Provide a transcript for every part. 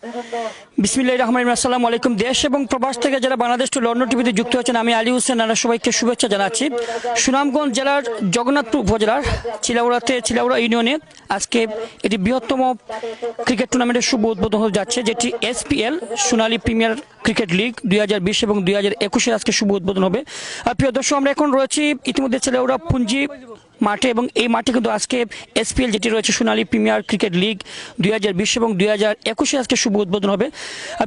বিসমিল্লাহির রহমানির রহিম। আসসালামু আলাইকুম। দেশ এবং প্রবাস থেকে যারা বাংলাদেশ টু লন্ডন টিভিতে যুক্ত হচ্ছেন, আমি আলী হোসেন আর সবাইকে শুভেচ্ছা জানাচ্ছি। সুনামগঞ্জ জেলার জগন্নাথপুর উপজেলার চিলাউড়া ইউনিয়নে আজকে এটি বৃহত্তম ক্রিকেট টুর্নামেন্টের শুভ উদ্বোধন হতে যাচ্ছে, যেটি এসপিএল সোনালী প্রিমিয়ার ক্রিকেট লিগ 2020 এবং 2021 আজকে শুভ উদ্বোধন হবে। আর প্রিয় দর্শক, আমরা এখন রয়েছি ইতিমধ্যে চিলাউড়া পুঞ্জি মাঠে, এবং এই মাঠে কিন্তু আজকে এসপিএল যেটি রয়েছে সোনালী প্রিমিয়ার ক্রিকেট লিগ 2020 এবং 2021 আজকে শুভ উদ্বোধন হবে।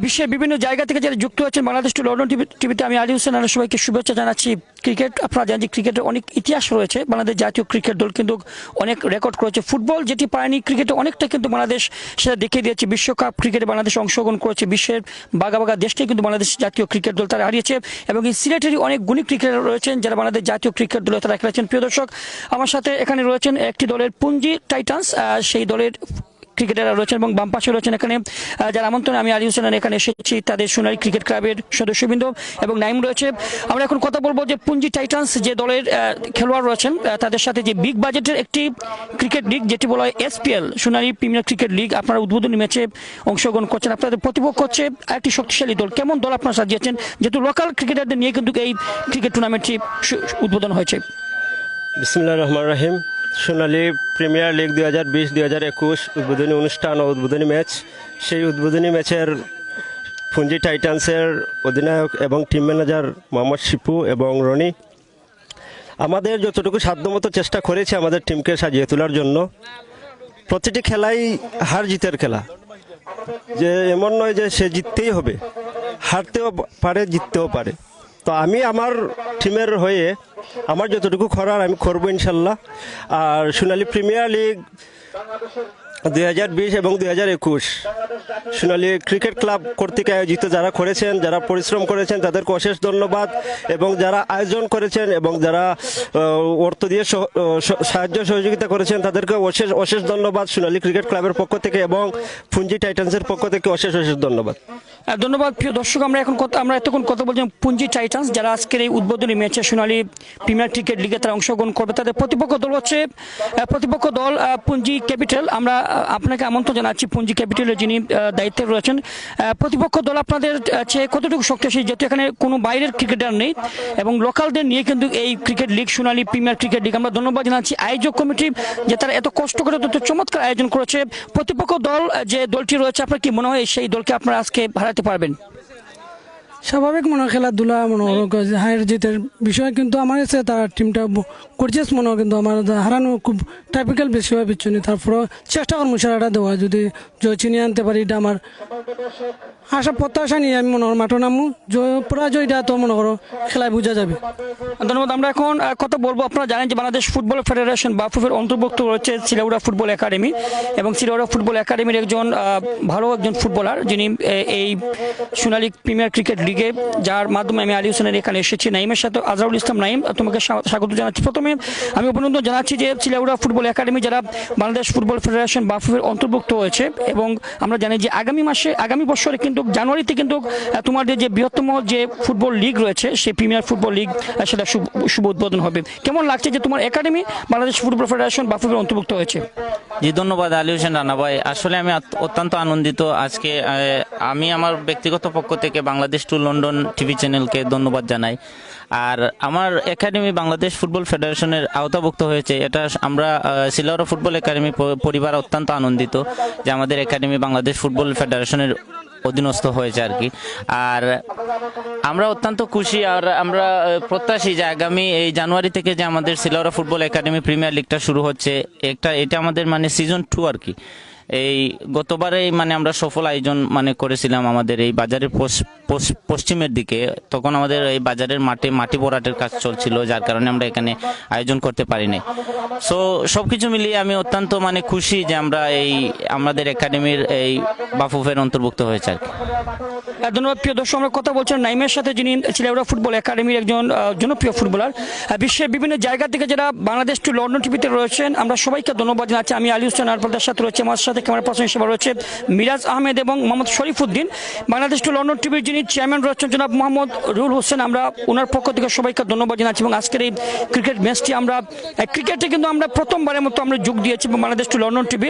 বিশ্বের বিভিন্ন জায়গা থেকে যারা যুক্ত হচ্ছেন বাংলাদেশ টু লন্ডন টিভিতে, আমি আলী হোসেন আর সবাইকে শুভেচ্ছা জানাচ্ছি। ক্রিকেট, আপনারা জানেন যে ক্রিকেটের অনেক ইতিহাস রয়েছে। বাংলাদেশ জাতীয় ক্রিকেট দল কিন্তু অনেক রেকর্ড করেছে। ফুটবল যেটি পায়নি, ক্রিকেটে অনেকটা কিন্তু বাংলাদেশ সেটা দেখিয়ে দিয়েছে। বিশ্বকাপ ক্রিকেটে বাংলাদেশ অংশগ্রহণ করেছে। বিশ্বের বাঘা দেশটাই কিন্তু বাংলাদেশ জাতীয় ক্রিকেট দল তারা হারিয়েছে, এবং এই সিলেটেরই অনেক গুণী ক্রিকেটার রয়েছেন যারা বাংলাদেশ জাতীয় ক্রিকেট দলে তারা খেলেছেন। প্রিয় দর্শক, আমার সাথে এখানে রয়েছেন একটি দলের পুঞ্জি টাইটান্স, সেই দলের ক্রিকেটাররা রয়েছেন, এবং বাম পাশে রয়েছেন এখানে যার আমন্ত্রণে আমি আলী হোসেন এখানে এসেছি তাদের সোনালী ক্রিকেট ক্লাবের সদস্যবৃন্দ এবং নাইম রয়েছে। আমরা এখন কথা বলবো যে পুঞ্জি টাইটান্স যে দলের খেলোয়াড় রয়েছেন তাদের সাথে, যে বিগ বাজেটের একটি ক্রিকেট লিগ যেটি বলা হয় এসপিএল সোনালী প্রিমিয়ার ক্রিকেট লিগ, আপনারা উদ্বোধনী ম্যাচে অংশগ্রহণ করছেন। আপনাদের প্রতিপক্ষ হচ্ছে একটি শক্তিশালী দল। কেমন দল আপনারা সাজিয়েছেন, যেহেতু লোকাল ক্রিকেটারদের নিয়ে কিন্তু এই ক্রিকেট টুর্নামেন্টটি উদ্বোধন হয়েছে? বিসমিল্লাহির রহমানির রহিম। সোনালী প্রিমিয়ার লিগ 2020-2021 উদ্বোধনী অনুষ্ঠান ও উদ্বোধনী ম্যাচ। সেই উদ্বোধনী ম্যাচের পুঞ্জি টাইটান্সের অধিনায়ক এবং টিম ম্যানেজার মোহাম্মদ শিপু এবং রনি, আমাদের যতটুকু সাধ্যমতো চেষ্টা করেছি আমাদের টিমকে সাজিয়ে তোলার জন্য। প্রতিটি খেলাই হার জিতের খেলা, যে এমন নয় যে সে জিততেই হবে, হারতেও পারে জিততেও পারে। তো আমি আমার টিমের হয়ে আমার যতটুকু করার আমি করবো ইনশাল্লাহ। আর সোনালী প্রিমিয়ার লিগ 2020 এবং 2021 সোনালী ক্রিকেট ক্লাব কর্তৃক আয়োজিত যারা করেছেন, যারা পরিশ্রম করেছেন তাদেরকে অশেষ ধন্যবাদ, এবং যারা আয়োজন করেছেন এবং যারা অর্থ দিয়ে সাহায্য সহযোগিতা করেছেন তাদেরকে অশেষ ধন্যবাদ সোনালী ক্রিকেট ক্লাবের পক্ষ থেকে এবং পুঞ্জি টাইটান্সের পক্ষ থেকে অশেষ ধন্যবাদ। ধন্যবাদ। প্রিয় দর্শক, আমরা এতক্ষণ কথা বলছিলাম পুঞ্জি টাইটান্স যারা আজকের এই উদ্বোধনী ম্যাচে সোনালী প্রিমিয়ার ক্রিকেট লিগে তারা অংশগ্রহণ করবে। তাদের প্রতিপক্ষ দল পুঞ্জি ক্যাপিটাল। আমরা আপনাকে আমন্ত্রণ জানাচ্ছি পুঞ্জি ক্যাপিটালের যিনি দায়িত্বে রয়েছেন। প্রতিপক্ষ দল আপনাদের চেয়ে কতটুকু শক্তিশালী, যেহেতু এখানে কোনো বাইরের ক্রিকেটার নেই এবং লোকালদের নিয়ে কিন্তু এই ক্রিকেট লিগ সোনালী প্রিমিয়ার ক্রিকেট লিগ। আমরা ধন্যবাদ জানাচ্ছি আয়োজক কমিটি যে তারা এত কষ্ট করে তত চমৎকার আয়োজন করেছে। প্রতিপক্ষ দল যে দলটি রয়েছে, আপনার কি মনে হয় সেই দলকে আপনারা আজকে হারাতে পারবেন? স্বাভাবিক মনে হয় খেলাধুলা মনে হয় হায়ের জিতের বিষয়, কিন্তু আমার কাছে তার টিমটা গর্জিয়াস মনে হয়, কিন্তু আমার হারানো খুব টাইপিক্যাল বেশি হয় পিছনে। তারপরে চেষ্টা করবো সেরাটা দেওয়া, যদি জয় চিনিয়ে আনতে পারি এটা আমার আশা প্রত্যাশা নিয়ে আমি মনে হয় মাঠে নামু। পরাজয়টা তো মনে করো খেলায় বোঝা যাবে। ধন্যবাদ। আমরা এখন কথা বলবো, আপনারা জানেন যে বাংলাদেশ ফুটবল ফেডারেশন বাফুফের অন্তর্ভুক্ত রয়েছে চিলাউড়া ফুটবল একাডেমি, এবং চিলাউড়া ফুটবল একাডেমির একজন ফুটবলার যিনি এই সোনালী প্রিমিয়ার ক্রিকেট লিগে, যার মাধ্যমে আমি আলী হোসেনের এখানে এসেছি। নাইমের সাথে আজহারুল ইসলাম। নাইম, তোমাকে স্বাগত জানাচ্ছি। প্রথমে আমি অভিনন্দন জানাচ্ছি যে চিলাউড়া ফুটবল একাডেমি যারা বাংলাদেশ ফুটবল ফেডারেশন বাফুফের অন্তর্ভুক্ত হয়েছে, এবং আমরা জানি যে আগামী বছরে কিন্তু জানুয়ারিতে কিন্তু তোমাদের যে বৃহত্তম যে ফুটবল লিগ রয়েছে সেই প্রিমিয়ার ফুটবল লিগ সেটা শুভ উদ্বোধন হবে। কেমন লাগছে যে তোমার একাডেমি বাংলাদেশ ফুটবল ফেডারেশন বাফুফের অন্তর্ভুক্ত হয়েছে? জি, ধন্যবাদ আলী হোসেন রানা ভাই। আসলে আমি অত্যন্ত আনন্দিত আজকে। আমি আমার ব্যক্তিগত পক্ষ থেকে বাংলাদেশ টু লন্ডন টিভি চ্যানেলকে ধন্যবাদ জানাই। আর আমার একাডেমি বাংলাদেশ ফুটবল ফেডারেশনের আওতাভুক্ত হয়েছে, এটা আমরা চিলাউড়া ফুটবল একাডেমি পরিবার অত্যন্ত আনন্দিত যে আমাদের একাডেমি বাংলাদেশ ফুটবল ফেডারেশনের অধীনস্থ হয়েছে আর কি। আর আমরা অত্যন্ত খুশি, আর আমরা প্রত্যাশী যে আগামী এই জানুয়ারি থেকে যে আমাদের চিলাউড়া ফুটবল একাডেমি প্রিমিয়ার লিগটা শুরু হচ্ছে, এটা আমাদের মানে সিজন 2 আর কি। এই গতবারে মানে আমরা সফল আয়োজন মানে করেছিলাম আমাদের এই বাজারের পশ্চিমের দিকে, তখন আমাদের এই বাজারের মাটি ভরাটের কাজ চলছিল, যার কারণে আমরা এখানে আয়োজন করতে পারি নাই। সো সবকিছু মিলিয়ে আমি অত্যন্ত মানে খুশি যে আমরা আমাদের একাডেমির এই বাফুফের অন্তর্ভুক্ত হয়েছে আর কি। ধন্যবাদ। প্রিয় দর্শক, আমরা কথা বলছেন নাইমের সাথে, যিনি চিলাউড়া ফুটবল একাডেমির একজন জনপ্রিয় ফুটবলার। বিশ্বের বিভিন্ন জায়গা থেকে যারা বাংলাদেশ টু লন্ডন টিভিতে রয়েছেন, আমরা সবাইকে ধন্যবাদ জানাচ্ছি। আমি আলী হোসেন আপনাদের সাথে রয়েছে, আমার সাথে সাথে ক্যামেরা পার্সন হিসেবে রয়েছে মিরাজ আহমেদ এবং মোহাম্মদ শরীফউদ্দিন। বাংলাদেশ টু লন্ডন টিভির যিনি চেয়ারম্যান রয়েছেন জনাব মোহাম্মদ রুহুল হোসেন, আমরা ওনার পক্ষ থেকে সবাইকে ধন্যবাদ জানাচ্ছি। এবং আজকের এই ক্রিকেট ম্যাচটি আমরা ক্রিকেটে কিন্তু আমরা প্রথমবারের মতো আমরা যোগ দিয়েছি এবং Bangladesh to London TV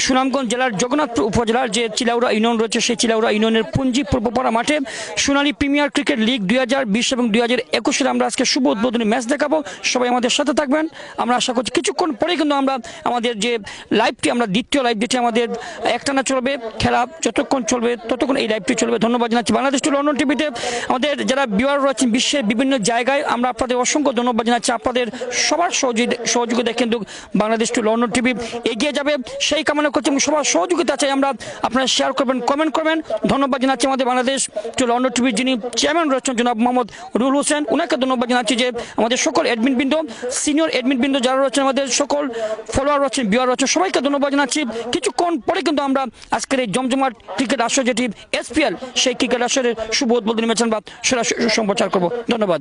Sunamganj জেলার জগন্নাথপুর উপজেলার যে চিলাউড়া ইউনিয়ন রয়েছে সেই চিলাউড়া ইউনিয়নের পুঞ্জি পূর্বপাড়া মাঠে সোনালী প্রিমিয়ার ক্রিকেট লিগ 2020 এবং 2021 আমরা আজকে শুভ উদ্বোধনী ম্যাচ দেখাবো। সবাই আমাদের সাথে থাকবেন। আমরা আশা করছি কিছুক্ষণ পরে কিন্তু আমরা আমাদের যে লাইভটি, আমরা দ্বিতীয় লাইভ যেটি আমাদের একটানা চলবে, খেলা যতক্ষণ চলবে ততক্ষণ এই লাইভটি চলবে। ধন্যবাদ জানাচ্ছি বাংলাদেশ টু লন্ডন টিভিতে আমাদের যারা ভিউয়ার রয়েছেন বিশ্বের বিভিন্ন জায়গায়, আমরা আপনাদের অসংখ্য ধন্যবাদ জানাচ্ছি। আপনাদের সবার সহযোগিতা কিন্তু বাংলাদেশ টু লন্ডন টিভি এগিয়ে যাবে সেই কামনা করছি এবং সবার সহযোগিতা চাই আমরা। আপনারা শেয়ার করবেন, কমেন্ট করবেন। ধন্যবাদ জানাচ্ছি আমাদের বাংলাদেশ টু লন্ডন টিভির যিনি চেয়ারম্যান রয়েছেন জনাব মোহাম্মদ রুহুল হোসেন, ওনাকে ধন্যবাদ জানাচ্ছি যে আমাদের সকল অ্যাডমিন বৃন্দ, সিনিয়র অ্যাডমিন বৃন্দ যারা রয়েছেন, আমাদের সকল ফলোয়ার রয়েছেন, ভিউয়ার রয়েছেন, সবাইকে ধন্যবাদ জানাচ্ছি। কিছুক্ষণ পরে কিন্তু আমরা আজকের এই জমজমাট ক্রিকেট আসর যেটি SPL সেই ক্রিকেট আসরের শুভ উদ্বোধনী ম্যাচ আমরা সরাসরি সম্প্রচার করবো। ধন্যবাদ।